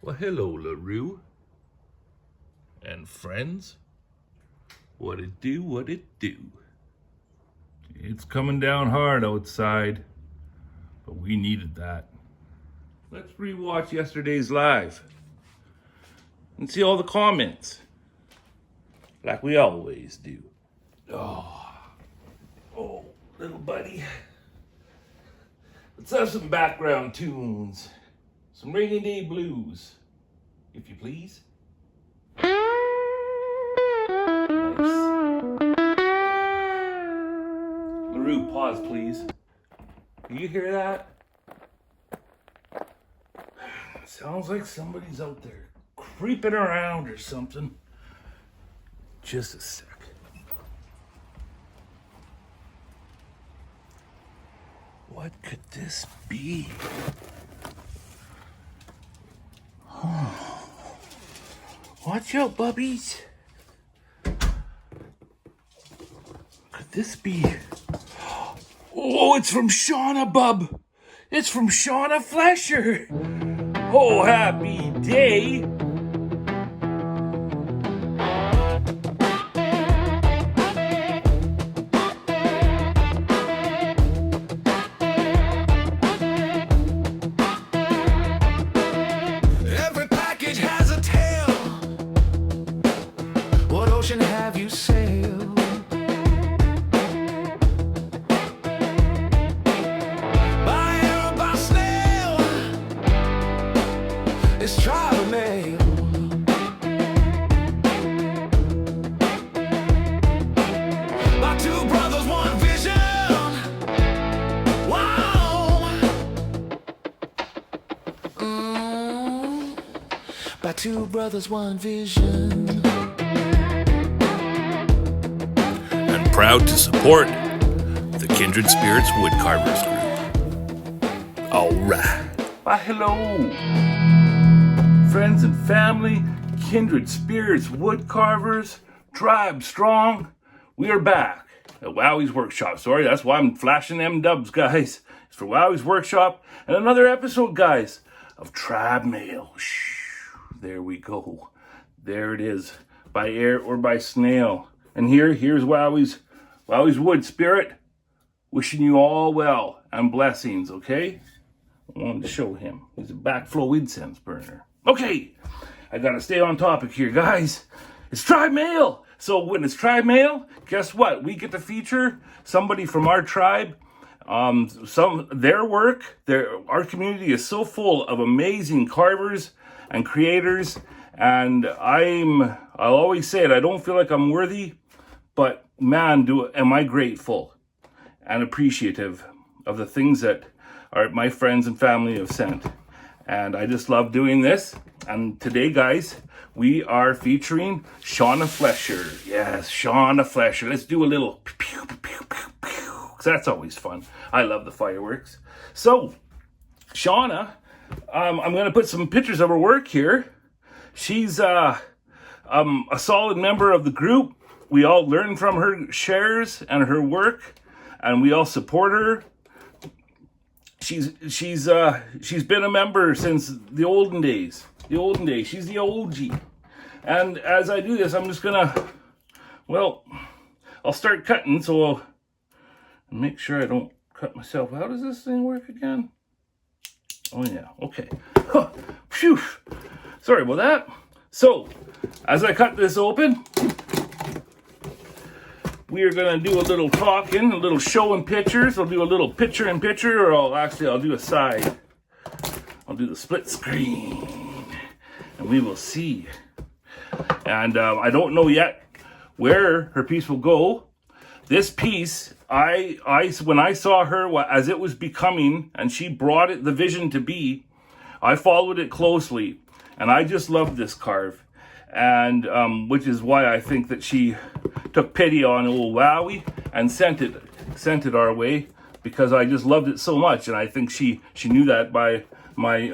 Well, hello, LaRue. And friends. What it do, what it do. It's coming down hard outside, but we needed that. Let's rewatch yesterday's live and see all the comments, like we always do. Oh, little buddy. Let's have some background tunes. Some rainy day blues, if you please. Nice. LaRue, pause, please. Do you hear that? Sounds like somebody's out there creeping around or something. Just a sec. What could this be? Watch out, bubbies. Could this be? Oh, it's from Shawna, bub. It's from Shawna Flesher. Oh, happy day. Every package has a tail. What ocean have you sailed? By air or by snail? It's trial or mail. My two brothers, one vision. Wow. By two brothers, one vision. And proud to support the Kindred Spirits Woodcarvers group. All right. Why, hello, friends and family, Kindred Spirits Woodcarvers, Tribe Strong. We are back at Wowwy'z Workshop. Sorry, that's why I'm flashing them dubs, guys. It's for Wowwy'z Workshop and another episode, guys, of Tribe Mail. Shh, there we go. There it is, by air or by snail. And here's Wowwy'z Wood Spirit, wishing you all well and blessings, okay? I wanted to show him. He's a backflow incense burner. Okay, I gotta stay on topic here, guys. It's Tribe Mail. So when it's Tribe Mail, guess what? We get to feature somebody from our tribe. Their work. Our community is so full of amazing carvers and creators. And I'll always say it. I don't feel like I'm worthy, but man, am I grateful and appreciative of the things that my friends and family have sent. And I just love doing this. And today, guys, we are featuring Shawna Flesher. Yes, Shawna Flesher. Let's do a little pew, pew, pew, pew, pew, 'cause that's always fun. I love the fireworks. So, Shawna, I'm going to put some pictures of her work here. She's a solid member of the group. We all learn from her shares and her work, and we all support her. She's been a member since the olden days. She's the OG. And as I do this, I'm just gonna, I'll start cutting, so I'll make sure I don't cut myself. How does this thing work again? Oh yeah, okay. Phew. Sorry about that. So, as I cut this open, we are going to do a little talking, a little showing pictures. I'll do a little picture-in-picture, or I'll do a side. I'll do the split screen, and we will see. And I don't know yet where her piece will go. This piece, when I saw her as it was becoming, and she brought it the vision to be, I followed it closely, and I just loved this carve. And which is why I think that she took pity on old Wowie and sent it our way, because I just loved it so much. And I think she knew that by my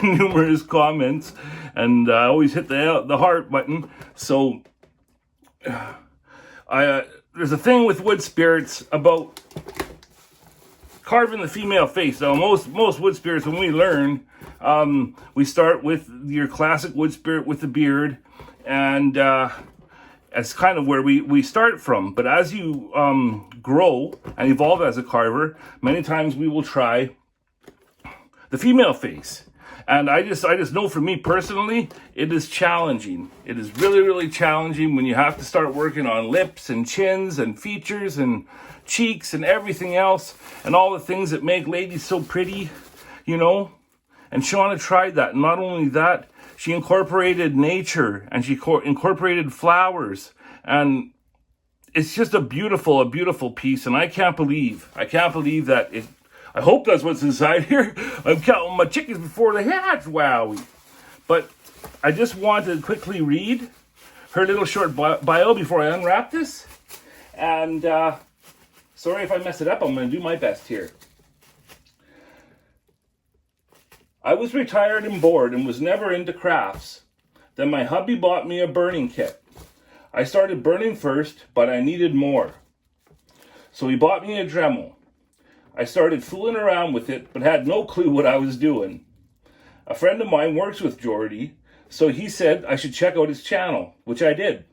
numerous comments, and I always hit the heart button. So there's a thing with wood spirits about carving the female face. Now, most wood spirits, when we learn, we start with your classic wood spirit with the beard, and that's kind of where we start from. But as you grow and evolve as a carver, many times we will try the female face. And I just know for me personally, it is challenging. It is really, really challenging when you have to start working on lips and chins and features and cheeks and everything else and all the things that make ladies so pretty, you know. And Shawna tried that. And not only that, she incorporated nature and she incorporated flowers. And it's just a beautiful piece. And I can't believe that it. I hope that's what's inside here. I'm counting my chickens before they hatch, wowie. But I just want to quickly read her little short bio before I unwrap this. And sorry if I mess it up. I'm going to do my best here. I was retired and bored and was never into crafts. Then my hubby bought me a burning kit. I started burning first, but I needed more. So he bought me a Dremel. I started fooling around with it, but had no clue what I was doing. A friend of mine works with Jordy, so he said I should check out his channel, which I did.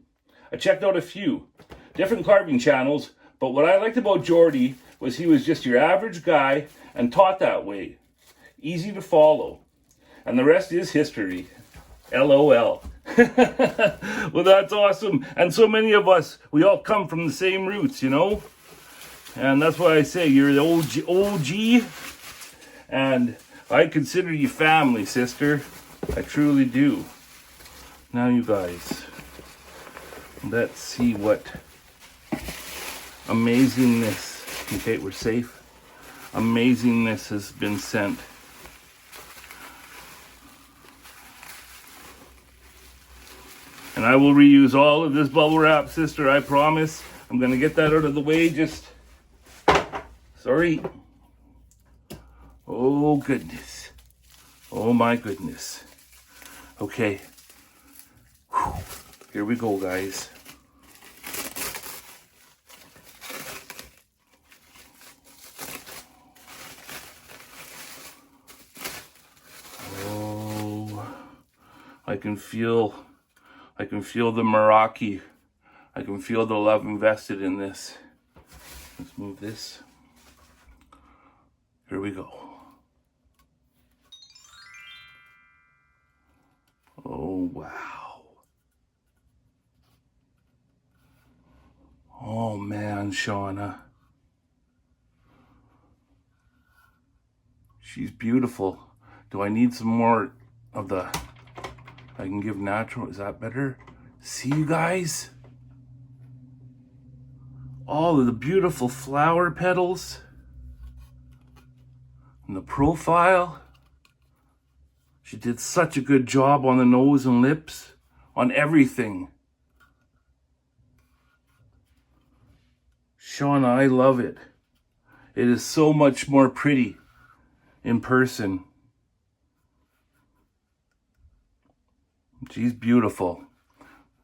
I checked out a few different carving channels, but what I liked about Jordy was he was just your average guy and taught that way. Easy to follow. And the rest is history. LOL. Well, that's awesome. And so many of us, we all come from the same roots, you know? And that's why I say you're the OG, and I consider you family, sister. I truly do. Now, you guys, let's see what amazingness. Okay, we're safe. Amazingness has been sent. And I will reuse all of this bubble wrap, sister, I promise. I'm going to get that out of the way just... Sorry. Oh, goodness. Oh, my goodness. Okay. Whew. Here we go, guys. Oh, I can feel the Meraki. I can feel the love invested in this. Let's move this. Here we go. Oh, wow. Oh, man, Shawna. She's beautiful. Do I need some more of the... I can give natural. Is that better? See, you guys? All of the beautiful flower petals. And the profile. She did such a good job on the nose and lips. On everything. Shawna, I love it. It is so much more pretty in person. She's beautiful.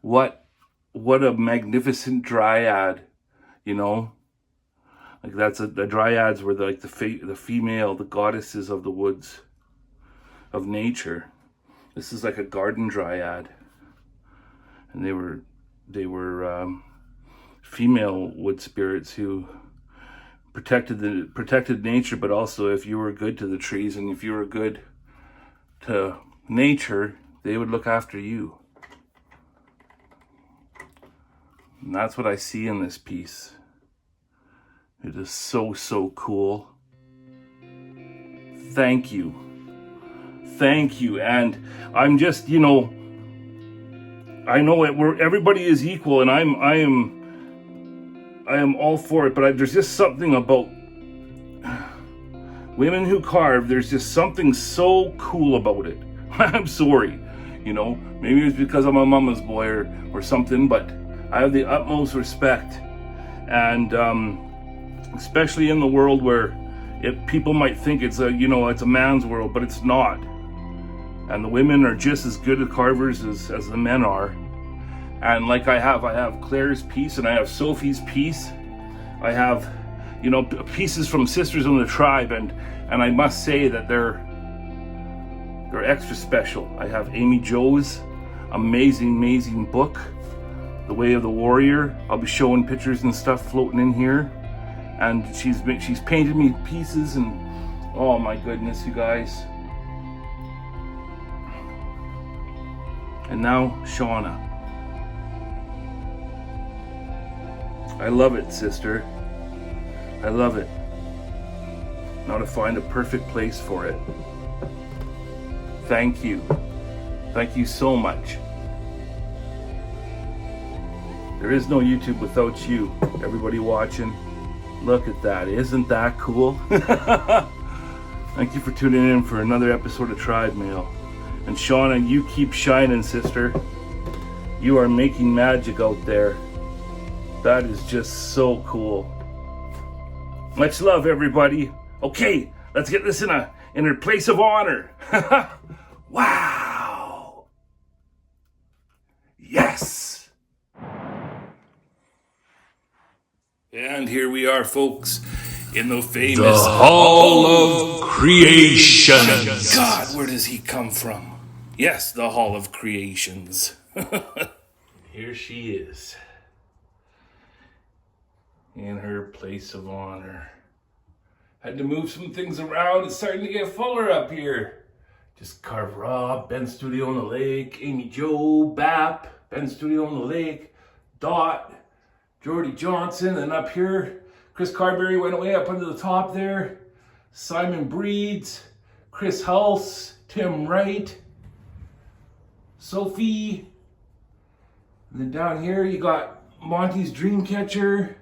What a magnificent dryad, you know? Like the dryads were like the female, the goddesses of the woods, of nature. This is like a garden dryad, and they were female wood spirits who protected nature, but also if you were good to the trees and if you were good to nature, they would look after you. And that's what I see in this piece. It is so, so cool. Thank you. Thank you. And I'm just, you know, I know it, everybody is equal, and I am all for it, but there's just something about women who carve, there's just something so cool about it. I'm sorry, you know, maybe it's because I'm a mama's boy or something, but I have the utmost respect. And especially in the world where people might think it's a man's world, but it's not. And the women are just as good at carvers as the men are. And like I have Claire's piece, and I have Sophie's piece. I have you know, pieces from Sisters in the Tribe, and I must say that they're extra special. I have Amy Jo's amazing book, The Way of the Warrior. I'll be showing pictures and stuff floating in here, and she's painted me pieces, and oh my goodness, you guys. And now Shawna. I love it, sister. I love it. Now to find a perfect place for it. Thank you. Thank you so much. There is no YouTube without you. Everybody watching, look at that. Isn't that cool? Thank you for tuning in for another episode of Tribe Mail. And Shawna, you keep shining, sister. You are making magic out there. That is just so cool. Much love, everybody. Okay, let's get this in her place of honor. Wow. Yes. And here we are, folks, in the famous Hall of Creations. God, where does he come from? Yes, the Hall of Creations. Here she is, in her place of honor. Had to move some things around. It's starting to get fuller up here. Just Carve Rob, Ben Studio on the Lake, Amy Jo, Bap, Ben Studio on the Lake, Dot, Jordy Johnson, and up here, Chris Carberry went way up under the top there. Simon Breeds, Chris Hulse, Tim Wright, Sophie. And then down here you got Monty's Dreamcatcher,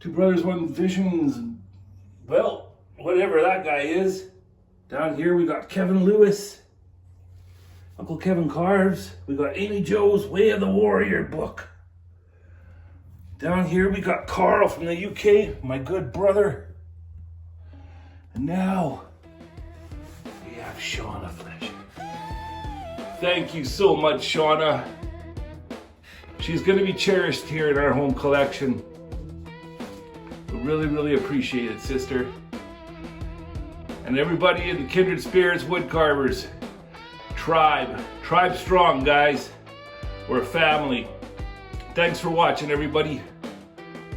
Two Brothers, One Visions, well, whatever that guy is. Down here we got Kevin Lewis, Uncle Kevin Carves. We got Amy Jo's Way of the Warrior book. Down here we got Carl from the UK, my good brother. And now we have Shawna Fletcher. Thank you so much, Shawna. She's going to be cherished here in our home collection. We really appreciate it, sister. And everybody in the Kindred Spirits Woodcarvers, Tribe strong, guys. We're a family. Thanks for watching, everybody.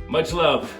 Much love.